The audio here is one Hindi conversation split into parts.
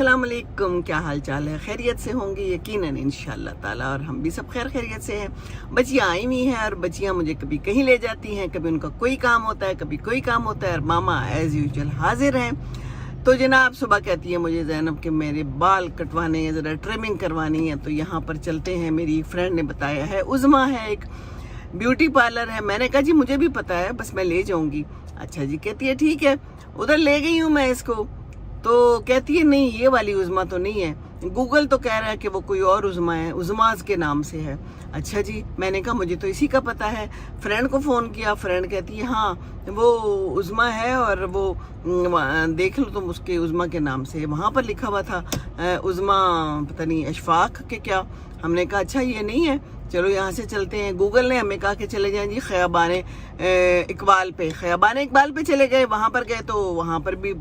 अस्सलाम वालेकुम। क्या हाल चाल है? खैरियत से होंगे यकीनन इंशाअल्लाह ताला, और हम भी सब खैरियत से हैं। बच्चियाँ आई हुई हैं और बच्चियाँ मुझे कभी कहीं ले जाती हैं, कभी उनका कोई काम होता है, कभी कोई काम होता है, और मामा एज़ यूजुअल हाजिर हैं। तो जनाब सुबह कहती है मुझे ज़ैनब के मेरे बाल कटवाने हैं, ज़रा ट्रिमिंग करवानी है, तो यहाँ पर चलते हैं। मेरी एक फ्रेंड ने बताया है, उज़मा है, एक ब्यूटी पार्लर है। मैंने कहा जी मुझे भी पता है, बस मैं ले जाऊँगी। अच्छा जी, कहती है ठीक है। उधर ले गई हूँ मैं इसको, तो कहती है नहीं ये वाली उज़मा तो नहीं है, गूगल तो कह रहा है कि वो कोई और उज़मा है, उज़माज़ के नाम से है। अच्छा जी, मैंने कहा मुझे तो इसी का पता है। फ्रेंड को फ़ोन किया, फ्रेंड कहती है हाँ वो उज़मा है, और वो देख लो तुम, उसके उज़मा के नाम से वहाँ पर लिखा हुआ था उज़मा पता नहीं अशफाक के क्या। हमने कहा अच्छा ये नहीं है, चलो यहाँ से चलते हैं। गूगल ने हमें कहा कि चले जाएं जी ख़याबान इकबाल पे। ख़याबान इकबाल पे चले गए, वहाँ पर गए तो वहाँ पर भी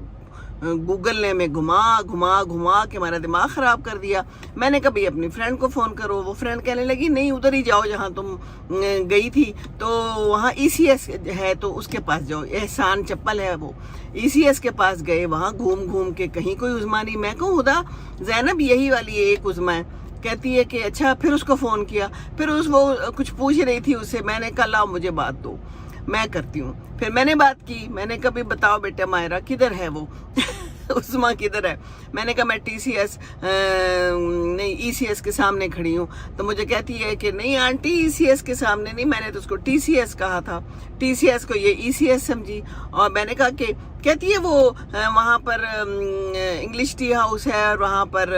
गूगल ने हमें घुमा के हमारा दिमाग ख़राब कर दिया। मैंने कहा भाई अपनी फ्रेंड को फ़ोन करो। वो फ्रेंड कहने लगी नहीं उधर ही जाओ जहाँ तुम गई थी, तो वहाँ ECS है तो उसके पास जाओ, एहसान चप्पल है वो। ECS के पास गए, वहाँ घूम के कहीं कोई उज़मा नहीं। मैं कहूँ खुदा ज़ैनब यही वाली एक उज़मा है। कहती है कि अच्छा। फिर उसको फ़ोन किया, फिर वो कुछ पूछ रही थी उससे। मैंने कहा लाओ मुझे बात दो, मैं करती हूँ। फिर मैंने बात की, मैंने कहा भी बताओ बेटा मायरा किधर है वो उज़मा किधर है? मैंने कहा मैं TCS नहीं ECS के सामने खड़ी हूँ। तो मुझे कहती है कि नहीं आंटी ECS के सामने नहीं, मैंने तो उसको TCS कहा था, TCS को ये ECS समझी। और मैंने कहा कि कहती है वो वहाँ पर इंग्लिश टी हाउस है और वहाँ पर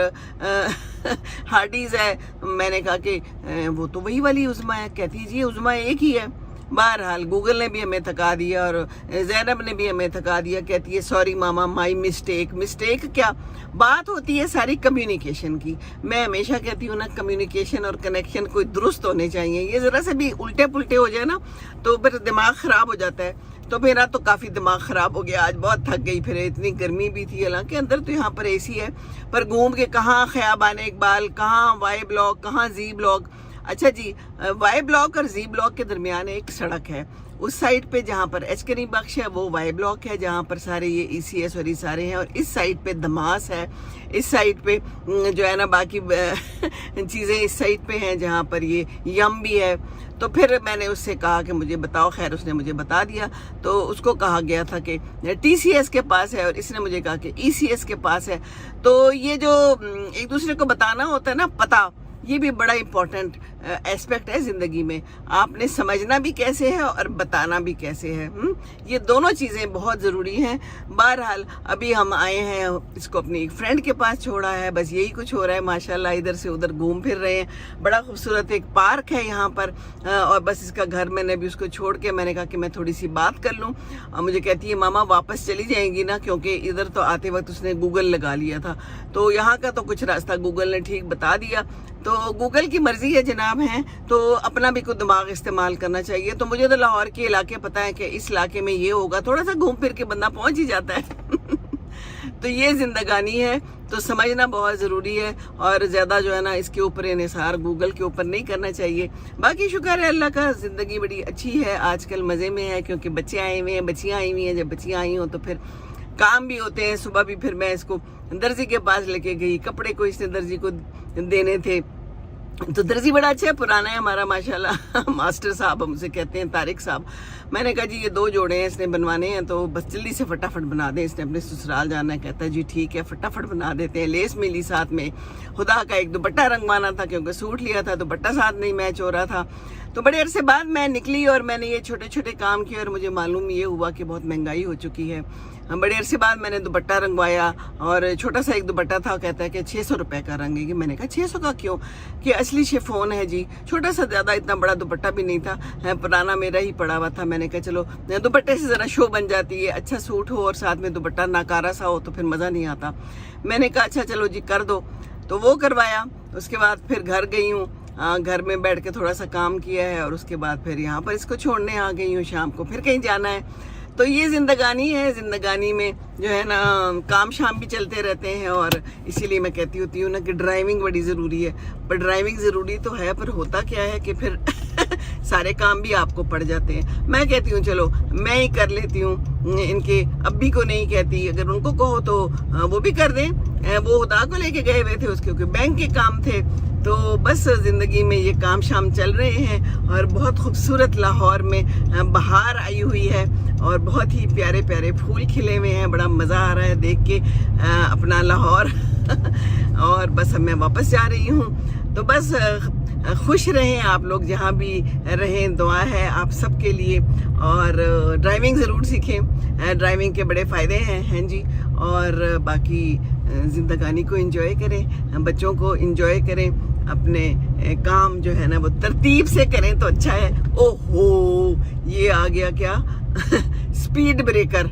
हार्डीज़ है। मैंने कहा कि वो तो वही वाली उज़मा है। कहती है जी उज़मा एक ही है। बहरहाल गूगल ने भी हमें थका दिया और ज़ैनब ने भी हमें थका दिया। कहती है सॉरी मामा माई मिस्टेक क्या बात होती है सारी कम्युनिकेशन की। मैं हमेशा कहती हूँ ना, कम्युनिकेशन और कनेक्शन कोई दुरुस्त होने चाहिए। ये ज़रा से भी उल्टे पुल्टे हो जाए ना तो फिर दिमाग ख़राब हो जाता है। तो मेरा तो काफ़ी दिमाग ख़राब हो गया, आज बहुत थक गई। फिर इतनी गर्मी भी थी, हालांकि अंदर तो यहाँ पर AC है, पर घूम के कहाँ ख़याबान इकबाल, कहाँ Y ब्लॉक, कहाँ Z ब्लॉक। अच्छा जी, Y ब्लॉक और Z ब्लॉक के दरमियान एक सड़क है, उस साइड पे जहाँ पर एच करीम बख्श है वो Y ब्लॉक है, जहाँ पर सारे ये ECS और ये सारे हैं। और इस साइड पे दमास है, इस साइड पे जो है ना बाकी चीज़ें इस साइड पे हैं जहाँ पर ये यम भी है। तो फिर मैंने उससे कहा कि मुझे बताओ, खैर उसने मुझे बता दिया। तो उसको कहा गया था कि TCS के पास है और इसने मुझे कहा कि ECS के पास है। तो ये जो एक दूसरे को बताना होता है ना, पता, ये भी बड़ा इम्पोर्टेंट एस्पेक्ट है ज़िंदगी में। आपने समझना भी कैसे है और बताना भी कैसे है। ये दोनों चीज़ें बहुत ज़रूरी हैं। बहरहाल अभी हम आए हैं, इसको अपनी एक फ्रेंड के पास छोड़ा है, बस यही कुछ हो रहा है माशाल्लाह। इधर से उधर घूम फिर रहे हैं। बड़ा खूबसूरत एक पार्क है यहाँ पर, और बस इसका घर मैंने भी उसको छोड़ के मैंने कहा कि मैं थोड़ी सी बात कर लूँ। मुझे कहती है मामा वापस चली जाएंगी ना, क्योंकि इधर तो आते वक्त उसने गूगल लगा लिया था, तो यहाँ का तो कुछ रास्ता गूगल ने ठीक बता दिया। तो गूगल की मर्जी है जनाब हैं, तो अपना भी कुछ दिमाग इस्तेमाल करना चाहिए। तो मुझे तो लाहौर के इलाके पता है कि इस इलाके में ये होगा, थोड़ा सा घूम फिर के बंदा पहुंच ही जाता है तो ये जिंदगानी है, तो समझना बहुत ज़रूरी है। और ज़्यादा जो है ना इसके ऊपर इन्हिसार गूगल के ऊपर नहीं करना चाहिए। बाकी शुक्र है अल्लाह का, ज़िंदगी बड़ी अच्छी है आजकल, मज़े में है, क्योंकि बच्चे आए हुए हैं, बच्चियाँ आई हुई हैं। जब बच्चियाँ आई हों तो फिर काम भी होते हैं। सुबह भी फिर मैं इसको दर्जी के पास लेके गई, कपड़े को इसने दर्जी को देने थे। तो दर्जी बड़ा अच्छा है, पुराना है हमारा माशाल्लाह मास्टर साहब हमसे कहते हैं, तारिक साहब। मैंने कहा जी ये 2 जोड़े हैं इसने बनवाने हैं, तो बस जल्दी से फटाफट बना दें, इसने अपने ससुराल जाना है। कहता है जी ठीक है फटाफट बना देते हैं। लेस मिली साथ में, खुदा का एक दुपट्टा रंगवाना था क्योंकि सूट लिया था, दुपट्टा साथ नहीं मैच हो रहा था। तो बड़े अरसे बाद मैं निकली और मैंने ये छोटे छोटे काम किए और मुझे मालूम ये हुआ कि बहुत महंगाई हो चुकी है। बड़े अरसे बाद मैंने दुपट्टा रंगवाया, और छोटा सा एक दुपट्टा था, कहता है कि 600 रुपये का रंगेगी। मैंने कहा 600 का क्यों? कि असली शिफॉन है जी, छोटा सा, ज़्यादा इतना बड़ा दुपट्टा भी नहीं था, पुराना मेरा ही पड़ा हुआ था। मैंने कहा चलो दुपट्टे से ज़रा शो बन जाती है, अच्छा सूट हो और साथ में दुपट्टा नाकारा सा हो तो फिर मज़ा नहीं आता। मैंने कहा अच्छा चलो जी कर दो, तो वो करवाया। उसके बाद फिर घर गई हूँ, घर में बैठ के थोड़ा सा काम किया है, और उसके बाद फिर यहाँ पर इसको छोड़ने आ गई हूँ। शाम को फिर कहीं जाना है। तो ये ज़िंदगानी है, ज़िंदगानी में जो है ना काम शाम भी चलते रहते हैं। और इसीलिए मैं कहती होती हूँ ना कि ड्राइविंग बड़ी ज़रूरी है। पर ड्राइविंग ज़रूरी तो है, पर होता क्या है कि फिर सारे काम भी आपको पड़ जाते हैं। मैं कहती हूँ चलो मैं ही कर लेती हूँ, इनके अब्बी को नहीं कहती, अगर उनको कहो तो वो भी कर दें। वो खुदा को लेके गए हुए थे, उसके क्योंकि बैंक के काम थे। तो बस ज़िंदगी में ये काम शाम चल रहे हैं। और बहुत खूबसूरत लाहौर में बहार आई हुई है और बहुत ही प्यारे प्यारे फूल खिले हुए हैं। बड़ा मज़ा आ रहा है देख के अपना लाहौर और बस अब मैं वापस जा रही हूँ। तो बस खुश रहें आप लोग जहाँ भी रहें, दुआ है आप सबके लिए। और ड्राइविंग ज़रूर सीखें, ड्राइविंग के बड़े फ़ायदे हैं जी। और बाकी ज़िंदगानी को एंजॉय करें, बच्चों को एंजॉय करें, अपने काम जो है ना वो तरतीब से करें तो अच्छा है। ओहो, ये आ गया क्या स्पीड ब्रेकर।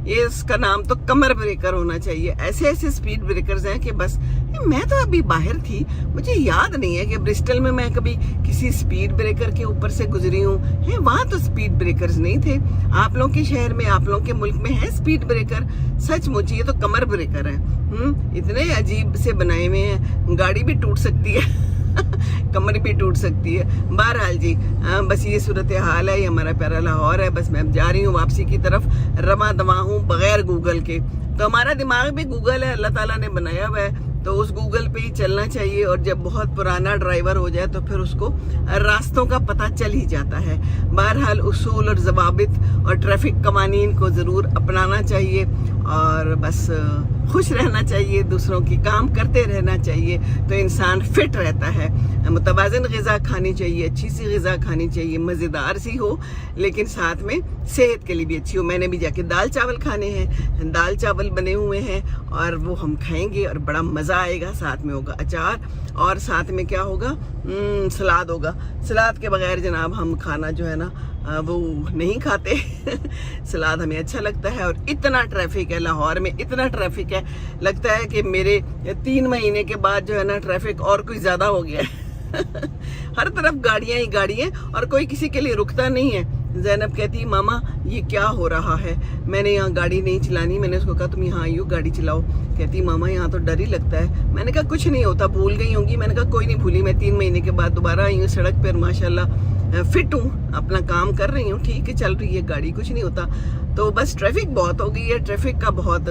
ये इसका नाम तो कमर ब्रेकर होना चाहिए। ऐसे ऐसे स्पीड ब्रेकर्स हैं कि बस मैं तो अभी बाहर थी, मुझे याद नहीं है कि ब्रिस्टल में मैं कभी किसी स्पीड ब्रेकर के ऊपर से गुजरी हूँ। वहाँ तो स्पीड ब्रेकर्स नहीं थे। आप लोगों के शहर में, आप लोगों के मुल्क में है स्पीड ब्रेकर? सचमुच ये तो कमर ब्रेकर है। इतने अजीब से बनाए हुए हैं, गाड़ी भी टूट सकती है कमर भी टूट सकती है। बहरहाल जी, बस ये सूरत हाल है, ये हमारा प्यारा लाहौर है। बस मैं अब जा रही हूँ वापसी की तरफ, रमा दवा हूँ बगैर गूगल के। तो हमारा दिमाग भी गूगल है, अल्लाह ताला ने बनाया हुआ है, तो उस गूगल पे ही चलना चाहिए। और जब बहुत पुराना ड्राइवर हो जाए तो फिर उसको रास्तों का पता चल ही जाता है। बहरहाल उसूल और ज़वाबित और ट्रैफिक कवानीन को ज़रूर अपनाना चाहिए और बस खुश रहना चाहिए, दूसरों की काम करते रहना चाहिए, तो इंसान फिट रहता है। मुतवाज़िन ग़िज़ा खानी चाहिए, अच्छी सी ग़िज़ा खानी चाहिए, मज़ेदार सी हो लेकिन साथ में सेहत के लिए भी अच्छी हो। मैंने भी जाके दाल चावल खाने हैं, दाल चावल बने हुए हैं और वो हम खाएंगे और बड़ा मज़ा आएगा। साथ में होगा अचार और साथ में क्या होगा, सलाद होगा। सलाद के बगैर जनाब हम खाना जो है ना वो नहीं खाते सलाद हमें अच्छा लगता है। और इतना ट्रैफिक है लाहौर में, इतना ट्रैफिक है, लगता है कि मेरे 3 महीने के बाद जो है ना ट्रैफिक और कोई ज़्यादा हो गया है हर तरफ गाड़ियाँ ही गाड़ियाँ और कोई किसी के लिए रुकता नहीं है। ज़ैनब कहती मामा ये क्या हो रहा है, मैंने यहाँ गाड़ी नहीं चलानी। मैंने उसको कहा तुम यहाँ आई हो गाड़ी चलाओ। कहती मामा यहाँ तो डर ही लगता है। मैंने कहा कुछ नहीं होता, भूल गई होंगी। मैंने कहा कोई नहीं भूली, मैं 3 महीने के बाद दोबारा आई हूँ सड़क पर, माशाल्लाह फिट हूँ, अपना काम कर रही हूँ, ठीक है चल रही है गाड़ी, कुछ नहीं होता। तो बस ट्रैफिक बहुत हो गई है, ट्रैफिक का बहुत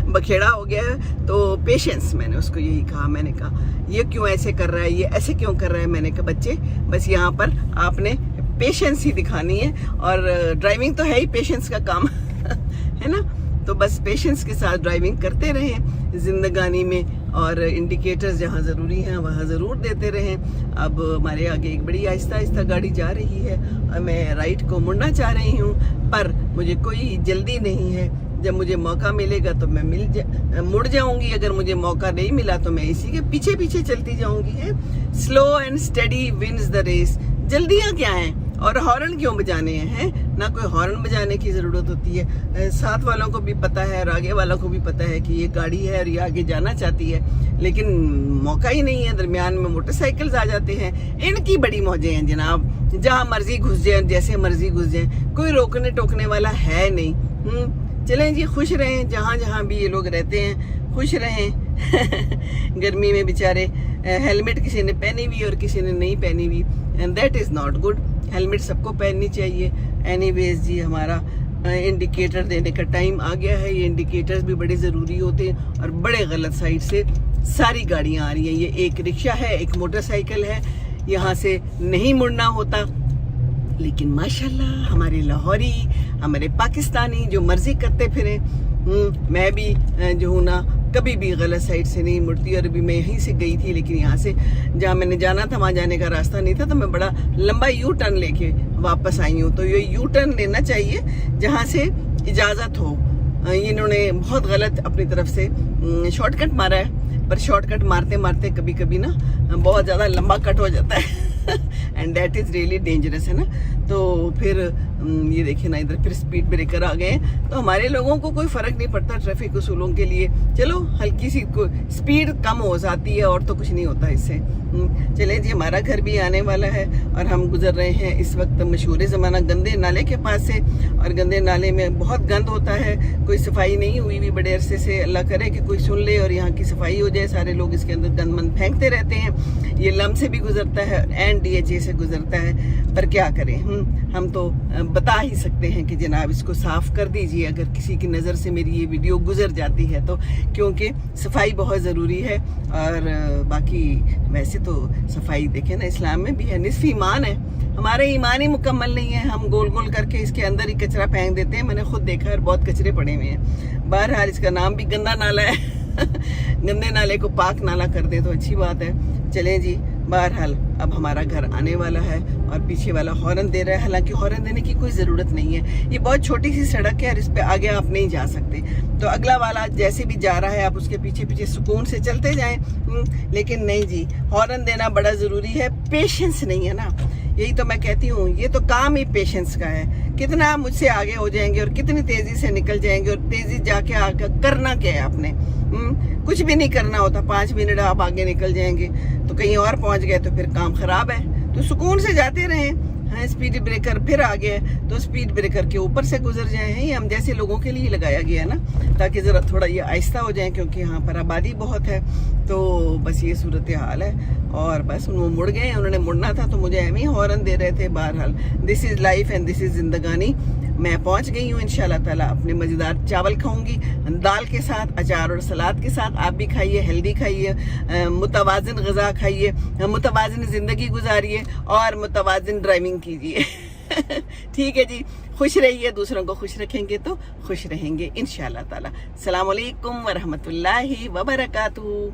बखेड़ा हो गया है। तो पेशेंस, मैंने उसको यही कहा, मैंने कहा ये क्यों ऐसे कर रहा है, ये ऐसे क्यों कर रहा है। मैंने कहा बच्चे बस यहाँ पर आपने पेशेंस ही दिखानी है और ड्राइविंग तो है ही पेशेंस का काम है ना। तो बस पेशेंस के साथ ड्राइविंग करते रहें जिंदगानी में और इंडिकेटर्स जहाँ ज़रूरी हैं वहाँ ज़रूर देते रहें। अब हमारे आगे एक बड़ी आहिस्ता आहिस्ता गाड़ी जा रही है और मैं राइट को मुड़ना चाह रही हूँ, पर मुझे कोई जल्दी नहीं है। जब मुझे मौका मिलेगा तो मैं मुड़ जाऊंगी, अगर मुझे मौका नहीं मिला तो मैं इसी के पीछे पीछे चलती जाऊंगी। है slow and steady wins the race. जल्दियाँ क्या हैं और हॉर्न क्यों बजाने हैं? ना कोई हॉर्न बजाने की ज़रूरत होती है। साथ वालों को भी पता है और आगे वालों को भी पता है कि ये गाड़ी है और ये आगे जाना चाहती है, लेकिन मौका ही नहीं है। दरमियान में मोटरसाइकिल्स आ जाते हैं, इनकी बड़ी मौजें हैं जनाब, जहाँ मर्जी घुस जाए, जैसे मर्जी घुस जाए, कोई रोकने टोकने वाला है नहीं। चलें जी, खुश रहें जहाँ जहाँ भी ये लोग रहते हैं, खुश रहें गर्मी में बेचारे हेलमेट किसी ने पहनी हुई और किसी ने नहीं पहनी हुई, and that is not good. Helmet सबको पहननी चाहिए। एनीवेज जी, हमारा इंडिकेटर देने का टाइम आ गया है। ये इंडिकेटर्स भी बड़े ज़रूरी होते हैं और बड़े गलत साइड से सारी गाड़ियाँ आ रही हैं। ये एक रिक्शा है, एक मोटरसाइकिल है, यहाँ से नहीं मुड़ना होता, लेकिन माशाल्लाह हमारे लाहौरी, हमारे पाकिस्तानी जो मर्जी करते फिरे। मैं भी जो हूँ ना कभी भी गलत साइड से नहीं मुड़ती। और अभी मैं यहीं से गई थी, लेकिन यहाँ से जहाँ मैंने जाना था वहाँ जाने का रास्ता नहीं था, तो मैं बड़ा लंबा यू टर्न लेके वापस आई हूँ। तो ये यू टर्न लेना चाहिए जहाँ से इजाज़त हो। इन्होंने बहुत गलत अपनी तरफ से शॉर्टकट मारा है, पर शॉर्टकट मारते मारते कभी कभी ना बहुत ज़्यादा लंबा कट हो जाता है and that is really dangerous, है ना। तो फिर ये देखिए ना, इधर फिर स्पीड ब्रेकर आ गए। तो हमारे लोगों को कोई फ़र्क नहीं पड़ता ट्रैफिक उसूलों के लिए। चलो हल्की सी स्पीड कम हो जाती है और तो कुछ नहीं होता इससे। चलें जी, हमारा घर भी आने वाला है और हम गुजर रहे हैं इस वक्त मशहूर ज़माना गंदे नाले के पास से। और गंदे नाले में बहुत गंद होता है, कोई सफाई नहीं हुई भी बड़े अरसे से। अल्लाह करे कि कोई सुन ले और यहाँ की सफाई हो जाए। सारे लोग इसके अंदर गंद मंद फेंकते रहते हैं। ये लम से भी गुजरता है, NDHA से गुजरता है, पर क्या करें, हम तो बता ही सकते हैं कि जनाब इसको साफ़ कर दीजिए अगर किसी की नज़र से मेरी ये वीडियो गुजर जाती है तो, क्योंकि सफाई बहुत ज़रूरी है। और बाकी वैसे तो सफाई देखें ना, इस्लाम में भी है, निस्फ़ ईमान है। हमारे ईमान ही मुकम्मल नहीं है, हम गोल गोल करके इसके अंदर ही कचरा फेंक देते हैं। मैंने खुद देखा है, बहुत कचरे पड़े हुए हैं। बहरहाल इसका नाम भी गंदा नाला है गंदे नाले को पाक नाला कर दे तो अच्छी बात है। चलें जी, बहरहाल अब हमारा घर आने वाला है और पीछे वाला हॉर्न दे रहा है। हालांकि हॉर्न देने की कोई ज़रूरत नहीं है, ये बहुत छोटी सी सड़क है और इस पे आगे आप नहीं जा सकते। तो अगला वाला जैसे भी जा रहा है आप उसके पीछे पीछे सुकून से चलते जाएं। लेकिन नहीं जी, हॉर्न देना बड़ा ज़रूरी है, पेशेंस नहीं है ना। यही तो मैं कहती हूँ, ये तो काम ही पेशेंस का है। कितना आप मुझसे आगे हो जाएंगे और कितनी तेज़ी से निकल जाएंगे, और तेज़ी जाके आगे करना क्या है आपने? कुछ भी नहीं करना होता, 5 मिनट आप आगे निकल जाएंगे तो कहीं और पहुंच गए तो फिर काम खराब है। तो सुकून से जाते रहें। हाँ, स्पीड ब्रेकर फिर आ गया तो स्पीड ब्रेकर के ऊपर से गुजर जाए हैं। ये हम जैसे लोगों के लिए लगाया गया है ना, ताकि ज़रा थोड़ा ये आहिस्ता हो जाए, क्योंकि यहाँ पर आबादी बहुत है। तो बस ये सूरत हाल है। और बस वो मुड़ गए, उन्होंने मुड़ना था तो मुझे एम ही हॉर्न दे रहे थे। बहरहाल this is life and this is जिंदगानी। मैं पहुंच गई हूँ इंशाल्लाह ताला। अपने मज़ेदार चावल खाऊंगी दाल के साथ, अचार और सलाद के साथ। आप भी खाइए, हेल्दी खाइए, मुतवाज़िन ग़िज़ा खाइए, मुतवाज़िन ज़िंदगी गुजारिए और मुतवाज़िन ड्राइविंग कीजिए ठीक है जी, खुश रहिए, दूसरों को खुश रखेंगे तो खुश रहेंगे इंशाल्लाह ताला। अस्सलामु अलैकुम व रहमतुल्लाहि व बरकातुहू।